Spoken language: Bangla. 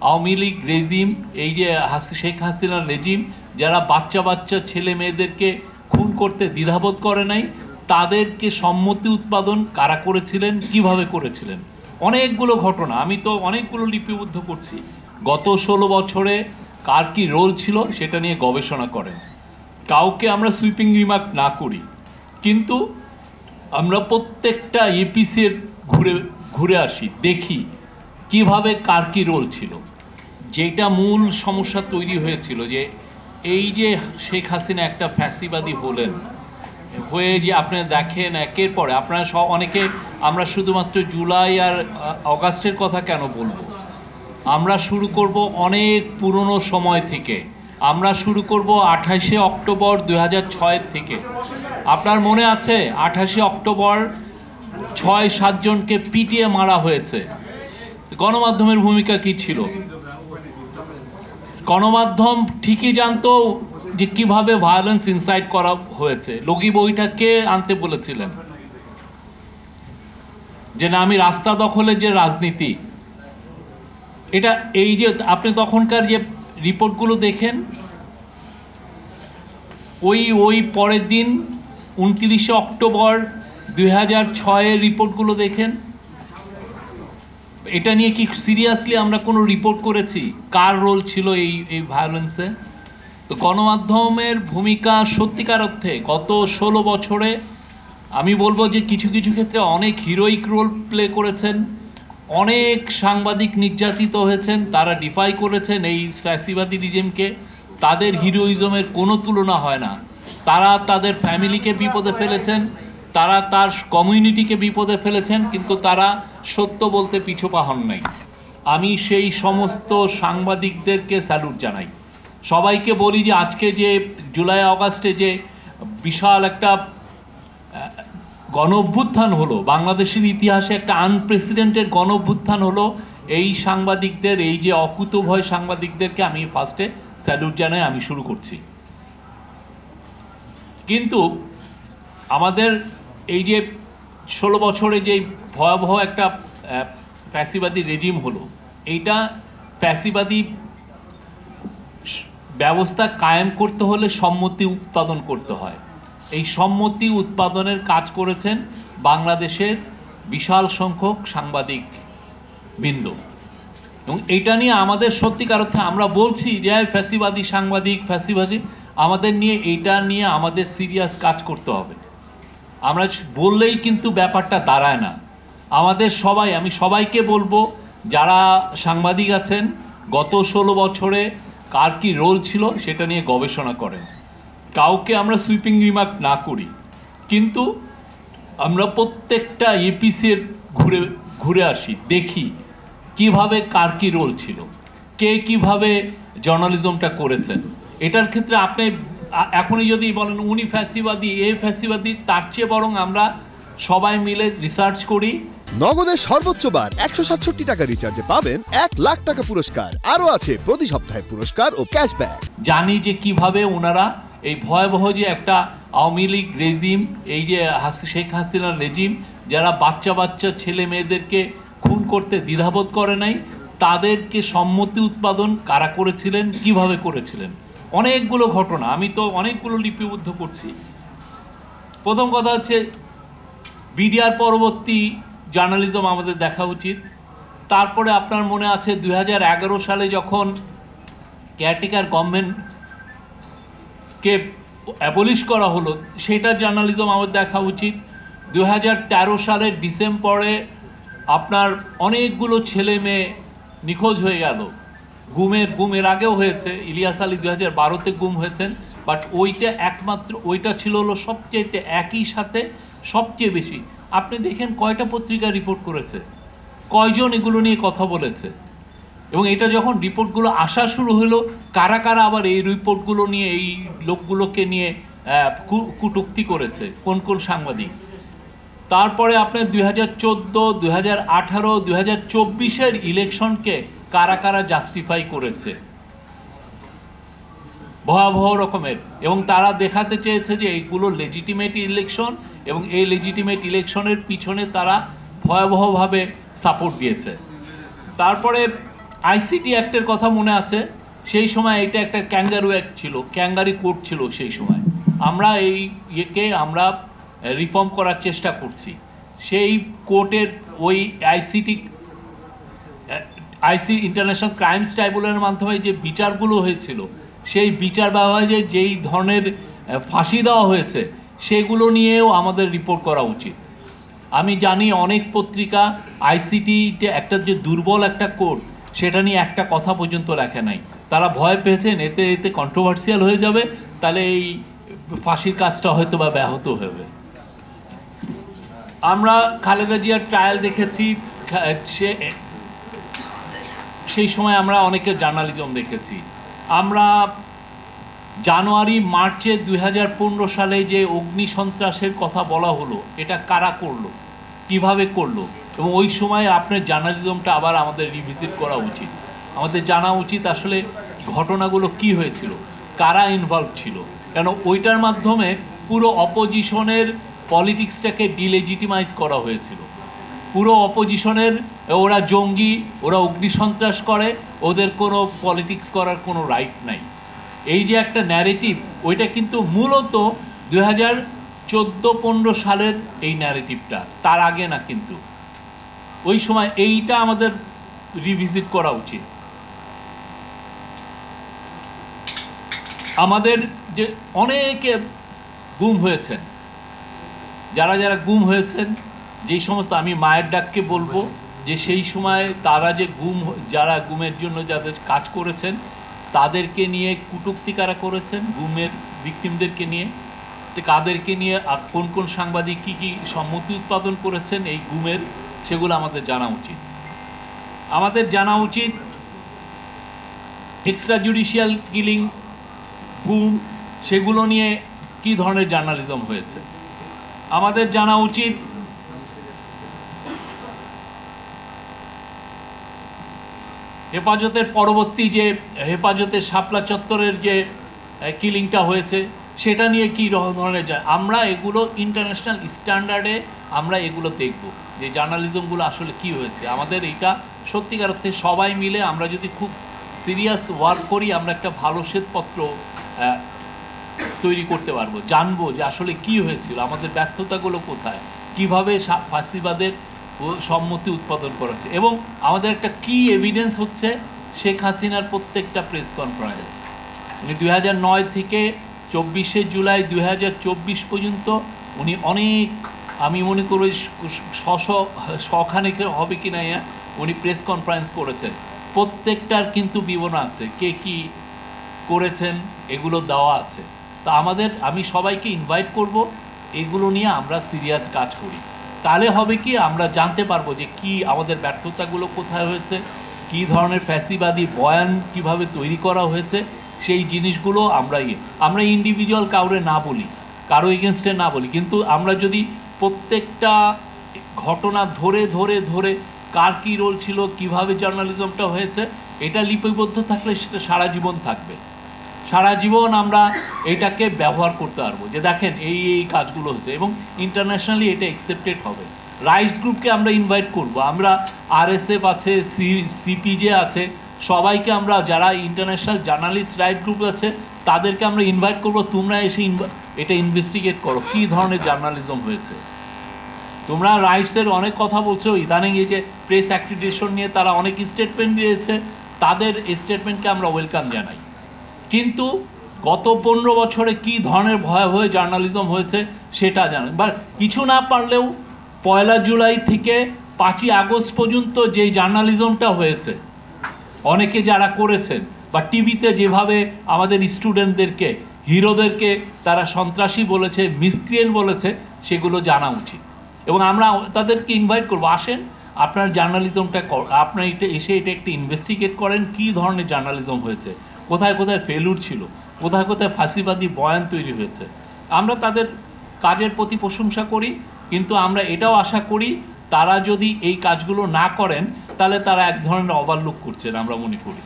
আওয়ামী লীগ রেজিম, এই যে শেখ হাসিনার রেজিম, যারা বাচ্চা বাচ্চা ছেলে মেয়েদেরকে খুন করতে দ্বিধাবোধ করে নাই, তাদেরকে সম্মতি উৎপাদন কারা করেছিলেন, কিভাবে করেছিলেন। অনেকগুলো ঘটনা আমি তো অনেকগুলো লিপিবদ্ধ করছি। গত 16 বছরে কার কি রোল ছিল সেটা নিয়ে গবেষণা করেন। কাউকে আমরা সুইপিং রিমার্ক না করি, কিন্তু আমরা প্রত্যেকটা এপিসির ঘুরে ঘুরে আসি, দেখি কিভাবে কার কি রোল ছিল। যেটা মূল সমস্যা তৈরি হয়েছিল যে এই যে শেখ হাসিনা একটা ফ্যাসিবাদী হলেন, হয়ে যে আপনারা দেখেন একের পরে আপনারা অনেকে, আমরা শুধুমাত্র জুলাই আর অগাস্টের কথা কেন বলবো, আমরা শুরু করব অনেক পুরনো সময় থেকে। আমরা শুরু করব 28শে অক্টোবর 2006 থেকে। আপনার মনে আছে 28শে অক্টোবর 6-7 জনকে পিটিয়ে মারা হয়েছে। গণমাধ্যমের ভূমিকা কি ছিল? গণমাধ্যম ঠিকই জানতো যে কিভাবে ভায়োলেন্স ইনসাইট করা হয়েছে। লগি বইটা কে আনতে বলেছিলেন? যে না, আমি রাস্তা দখলের যে রাজনীতি, এটা এই যে আপনি তখনকার যে রিপোর্টগুলো দেখেন, ওই পরের দিন 29শে অক্টোবর 2006-এর রিপোর্টগুলো দেখেন। এটা নিয়ে কি সিরিয়াসলি আমরা কোনো রিপোর্ট করেছি কার রোল ছিল এই ভায়োলেন্সে? তো গণমাধ্যমের ভূমিকা সত্যিকার অর্থে গত 16 বছরে আমি বলবো যে কিছু কিছু ক্ষেত্রে অনেক হিরোইক রোল প্লে করেছেন। অনেক সাংবাদিক নির্যাতিত হয়েছেন, তারা ডিফাই করেছেন এই ফ্যাসিবাদী রিজিমকে। তাদের হিরোইজমের কোনো তুলনা হয় না। তারা তাদের ফ্যামিলিকে বিপদে ফেলেছেন, তারা তার কমিউনিটিকে বিপদে ফেলেছেন, কিন্তু তারা সত্য বলতে পিছুপা হন নাই। আমি সেই সমস্ত সাংবাদিকদেরকে স্যালুট জানাই। সবাইকে বলি যে আজকে যে জুলাই আগস্টে যে বিশাল একটা গণ অভ্যুত্থান হলো, বাংলাদেশের ইতিহাসে একটা আনপ্রেসিডেন্টেড গণ অভ্যুত্থান হলো, এই সাংবাদিকদের, এই যে অকুতোভয় সাংবাদিকদেরকে আমি ফার্স্টে স্যালুট জানাই। আমি শুরু করছি। কিন্তু আমাদের এই যে 16 বছরে যে ভয়াবহ একটা ফ্যাসিবাদী রেজিম হলো, এইটা ফ্যাসিবাদী ব্যবস্থা কায়েম করতে হলে সম্মতি উৎপাদন করতে হয়। এই সম্মতি উৎপাদনের কাজ করেছেন বাংলাদেশের বিশাল সংখ্যক সাংবাদিক বৃন্দ। এবং এইটা নিয়ে আমাদের সত্যিকার অর্থে আমরা বলছি যে ফ্যাসিবাদী সাংবাদিক, ফ্যাসিবাদী, আমাদের নিয়ে এইটা নিয়ে আমাদের সিরিয়াস কাজ করতে হবে। আমরা বললেই কিন্তু ব্যাপারটা দাঁড়ায় না। আমাদের সবাই, আমি সবাইকে বলবো যারা সাংবাদিক আছেন, গত 16 বছরে কার কি রোল ছিল সেটা নিয়ে গবেষণা করেন। কাউকে আমরা সুইপিং রিমার্ক না করি, কিন্তু আমরা প্রত্যেকটা এপিসির ঘুরে ঘুরে আসি, দেখি কিভাবে কার কি রোল ছিল, কে কিভাবে জার্নালিজমটা করেছেন। এটার ক্ষেত্রে আপনি এখনই যদি বলেন উনি ফ্যাসিবাদী, এ ফ্যাসিবাদী, তার চেয়ে বরং আমরা সবাই মিলে রিসার্চ করি। নগদের সর্বোচ্চ বার 167 টাকা রিচার্জে পাবেন 1 লাখ টাকা পুরস্কার। আরও আছে প্রতি সপ্তাহে পুরস্কার ও ক্যাশব্যাক। জানি যে কিভাবে ওনারা এই ভয়াবহ যে একটা আওয়ামী লীগ রেজিম, এই যে শেখ হাসিনার রেজিম, যারা বাচ্চা বাচ্চা ছেলে মেয়েদেরকে খুন করতে দ্বিধাবোধ করে নাই, তাদেরকে সম্মতি উৎপাদন কারা করেছিলেন, কিভাবে করেছিলেন। অনেকগুলো ঘটনা আমি তো অনেকগুলো লিপিবদ্ধ করছি। প্রথম কথা হচ্ছে বিডিআর পরবর্তী জার্নালিজম আমাদের দেখা উচিত। তারপরে আপনার মনে আছে 2011 সালে যখন কেয়ারটেকার গভর্নমেন্টকে অ্যাবলিশ করা হলো, সেটার জার্নালিজম আমাদের দেখা উচিত। 2013 সালের ডিসেম্বরে আপনার অনেকগুলো ছেলে মেয়ে নিখোঁজ হয়ে গেল। গুমের আগেও হয়েছে, ইলিয়াস আলী 2012-তে গুম হয়েছেন, বাট ওইটা ছিল হলো সবচেয়ে একই সাথে সবচেয়ে বেশি। আপনি দেখেন কয়টা পত্রিকা রিপোর্ট করেছে, কয়জন এগুলো নিয়ে কথা বলেছে, এবং এটা যখন রিপোর্টগুলো আসা শুরু হলো, কারা কারা আবার এই রিপোর্টগুলো নিয়ে, এই লোকগুলোকে নিয়ে কটূক্তি করেছে, কোন কোন সাংবাদিক। তারপরে আপনার 2014, 2018, 2024-এর ইলেকশনকে কারা কারা জাস্টিফাই করেছে ভয়াবহ রকমের, এবং তারা দেখাতে চেয়েছে যে এইগুলো লেজিটিমেট ইলেকশন, এবং এই লেজিটিমেট ইলেকশনের পিছনে তারা ভয়াবহভাবে সাপোর্ট দিয়েছে। তারপরে আইসিটি অ্যাক্টের কথা মনে আছে, সেই সময় এটা একটা ক্যাঙ্গারু অ্যাক্ট ছিল, ক্যাঙ্গারি কোর্ট ছিল সেই সময়। আমরা এই ইয়েকে আমরা রিফর্ম করার চেষ্টা করছি। সেই কোর্টের ওই আইসি ইন্টারন্যাশনাল ক্রাইমস ট্রাইব্যুনালের মাধ্যমে যে বিচারগুলো হয়েছিল, সেই বিচার ব্যবহারে যেই ধরনের ফাঁসি দেওয়া হয়েছে সেগুলো নিয়েও আমাদের রিপোর্ট করা উচিত। আমি জানি অনেক পত্রিকা আইসিটিতে একটা যে দুর্বল একটা কোড সেটা নিয়ে একটা কথা পর্যন্ত লেখে নাই। তারা ভয় পেয়েছেন এতে এতে কন্ট্রোভার্সিয়াল হয়ে যাবে, তাহলে এই ফাঁসির কাজটা হয়তো বা ব্যাহত হবে। আমরা খালেদা জিয়ার ট্রায়াল দেখেছি, সেই সময় আমরা অনেকের জার্নালিজম দেখেছি। আমরা জানুয়ারি মার্চে 2015 সালে যে অগ্নি সন্ত্রাসের কথা বলা হলো, এটা কারা করলো, কিভাবে করলো, এবং ওই সময় আপনার জার্নালিজমটা আবার আমাদের রিভিজিট করা উচিত। আমাদের জানা উচিত আসলে ঘটনাগুলো কি হয়েছিল, কারা ইনভলভ ছিল, কেন ওইটার মাধ্যমে পুরো অপোজিশনের পলিটিক্সটাকে ডিলেজিটিমাইজ করা হয়েছিল। পুরো অপোজিশনের ওরা জঙ্গি, ওরা অগ্নিসন্ত্রাস করে, ওদের কোনো পলিটিক্স করার কোনো রাইট নাই, এই যে একটা ন্যারেটিভ, ওইটা কিন্তু মূলত 2014-15 সালের এই ন্যারেটিভটা, তার আগে না। কিন্তু ওই সময় এইটা আমাদের রিভিজিট করা উচিত। আমাদের যে অনেকে গুম হয়েছেন, যারা যারা গুম হয়েছেন, যেই সমস্ত, আমি মায়ের ডাককে বলবো যে সেই সময় তারা যে যারা গুমের জন্য যাদের কাজ করেছেন তাদেরকে নিয়ে কটূক্তি কারা করেছেন, গুমের ভিকটিমদেরকে নিয়ে, কাদেরকে নিয়ে, আর কোন কোন সাংবাদিক কী কী সম্মতি উৎপাদন করেছেন এই গুমের, সেগুলো আমাদের জানা উচিত। আমাদের জানা উচিত এক্সট্রা জুডিশিয়াল কিলিং, গুম, সেগুলো নিয়ে কী ধরনের জার্নালিজম হয়েছে। আমাদের জানা উচিত হেফাজতের পরবর্তী যে হেফাজতের শাপলা চত্বরের যে কিলিংটা হয়েছে সেটা নিয়ে কী ধরনের, আমরা এগুলো ইন্টারন্যাশনাল স্ট্যান্ডার্ডে আমরা এগুলো দেখব যে জার্নালিজমগুলো আসলে কি হয়েছে। আমাদের এইটা সত্যিকার অর্থে সবাই মিলে আমরা যদি খুব সিরিয়াস ওয়ার্ক করি, আমরা একটা ভালো শ্বেতপত্র তৈরি করতে পারবো, জানবো যে আসলে কি হয়েছিল, আমাদের ব্যর্থতাগুলো কোথায়, কিভাবে ফাঁসিবাদের সম্মতি উৎপাদন করেছে। এবং আমাদের একটা কি এভিডেন্স হচ্ছে শেখ হাসিনার প্রত্যেকটা প্রেস কনফারেন্স, উনি 2009 থেকে 24শে জুলাই 2024 পর্যন্ত উনি অনেক, আমি মনে করি শখানেক হবে কি না, উনি প্রেস কনফারেন্স করেছেন। প্রত্যেকটার কিন্তু বিবরণ আছে, কে কি করেছেন এগুলো দেওয়া আছে। তা আমি সবাইকে ইনভাইট করব এগুলো নিয়ে আমরা সিরিয়াস কাজ করি। তাহলে হবে কি, আমরা জানতে পারবো যে কি আমাদের ব্যর্থতাগুলো কোথায় হয়েছে, কি ধরনের ফ্যাসিবাদী বয়ান কিভাবে তৈরি করা হয়েছে, সেই জিনিসগুলো আমরা ইন্ডিভিজুয়াল কাউরে না বলি, কারো এগেনস্টে না বলি, কিন্তু আমরা যদি প্রত্যেকটা ঘটনা ধরে ধরে ধরে কার কী রোল ছিল, কিভাবে জার্নালিজমটা হয়েছে, এটা লিপিবদ্ধ থাকলে সেটা সারা জীবন থাকবে। সারা জীবন আমরা এটাকে ব্যবহার করতে পারবো যে দেখেন এই এই কাজগুলো হচ্ছে, এবং ইন্টারন্যাশনালি এটা অ্যাকসেপ্টেড হবে। রাইটস গ্রুপকে আমরা ইনভাইট করব, আমরা আরএসএফ আছে, সিপিজে আছে, সবাইকে আমরা, যারা ইন্টারন্যাশনাল জার্নালিস্ট রাইট গ্রুপ আছে তাদেরকে আমরা ইনভাইট করব, তোমরা এসে এটা ইনভেস্টিগেট করো কী ধরনের জার্নালিজম হয়েছে। তোমরা রাইটসের অনেক কথা বলছো, ইদানিং এই যে প্রেস অ্যাক্রিডিটেশন নিয়ে তারা অনেক স্টেটমেন্ট দিয়েছে, তাদের স্টেটমেন্টকে আমরা ওয়েলকাম জানাই। কিন্তু গত 15 বছরে কী ধরনের ভয়াবহ জার্নালিজম হয়েছে সেটা জানেন, বা কিছু না পারলেও 1 জুলাই থেকে 5ই আগস্ট পর্যন্ত যেই জার্নালিজমটা হয়েছে, অনেকে যারা করেছেন, বা টিভিতে যেভাবে আমাদের স্টুডেন্টদেরকে, হিরোদেরকে তারা সন্ত্রাসী বলেছে, মিসক্রিয়েন্ট বলেছে, সেগুলো জানা উচিত। এবং আমরা তাদেরকে ইনভাইট করবো, আসেন আপনার জার্নালিজমটা, আপনার এসে এটা একটু ইনভেস্টিগেট করেন, কী ধরনের জার্নালিজম হয়েছে, কোথায় কোথায় ফেলুর ছিল, কোথায় কোথায় ফাঁসিবাদী বয়ান তৈরি হয়েছে। আমরা তাদের কাজের প্রতি প্রশংসা করি, কিন্তু আমরা এটাও আশা করি তারা যদি এই কাজগুলো না করেন তাহলে তারা এক ধরনের ওভারলুক করছেন, আমরা মনে করি।